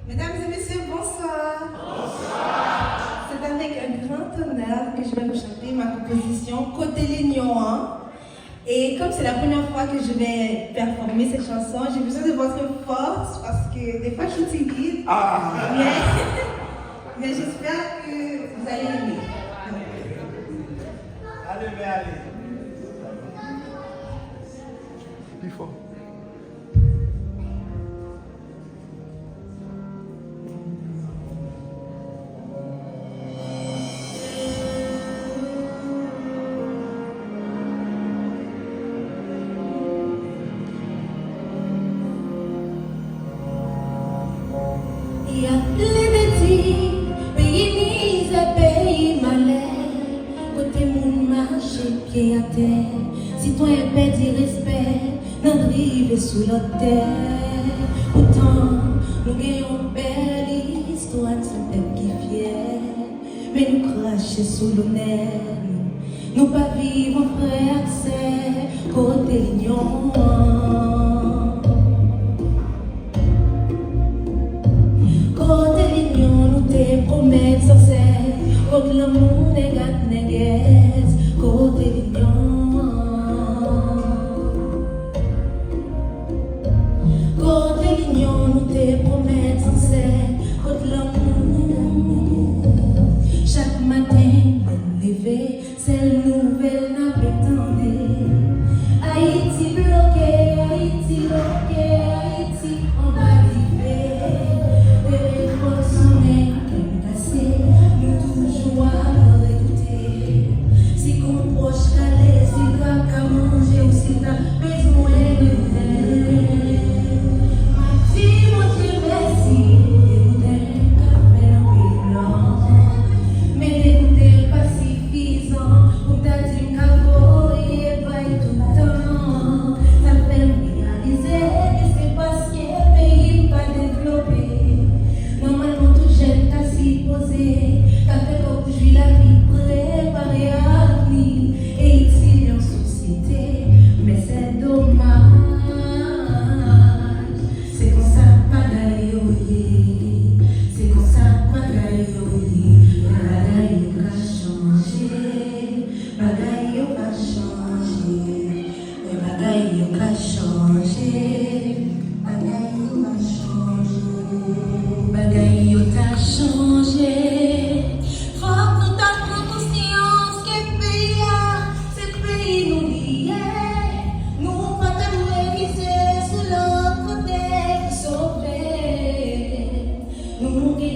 Mesdames et messieurs, bonsoir. Bonsoir. C'est avec un grand honneur que je vais vous chanter ma composition Côté Lignon 1. Et comme c'est la première fois que je vais performer cette chanson, j'ai besoin de votre force parce que des fois je suis timide. Mais j'espère que vous allez aimer. Allez, mais allez. Plus fort. Il y a les bêtises, pays misé, pays malais. Côté moun marche, pied à terre. Citoyen perdit respect, n'en rive sous la terre. Pourtant, nous gagnons belle histoire, c'est tête qui fière. Mais nous crachons sous l'honneur, nous pas vivre en frère accès. Côté Lignon. Côté Lignon, nous te promettons sans cesse. Côté l'amour, négat, négaise. Côté Lignon. Côté Lignon, nous te promettons sans cesse. Côté l'amour. Chaque matin, on lever, c'est une nouvelle n'avait tendé. Haïti bloqué, Haïti bloqué, Haïti en bas d'hiver. Nous toujours à redouter. Si qu'on proche calé, si t'as qu'à manger ou si t'as besoin de l'aide. Dis mon Dieu merci, d'écouter un café un peu blanc. Mais d'écouter pas suffisant pour t'a dit qu'à et pas tout le temps. Ça fait réaliser que c'est parce que le pays pas développé. Normalement tout jeune t'a si posé, qu'a fait qu'aujourd'hui la vie préparée à venir et ici en société, mais c'est dommage. C'est comme ça bagaille oye, c'est comme ça bagaille oye, bagaille va changer, bagaille va changer, bagaille va changer, bagaille va changer. Bagaille t'a changé. Faut que nous t'en conscience que c'est pays nous lié. Nous pas te miser sur l'autre côté sauver. Nous qui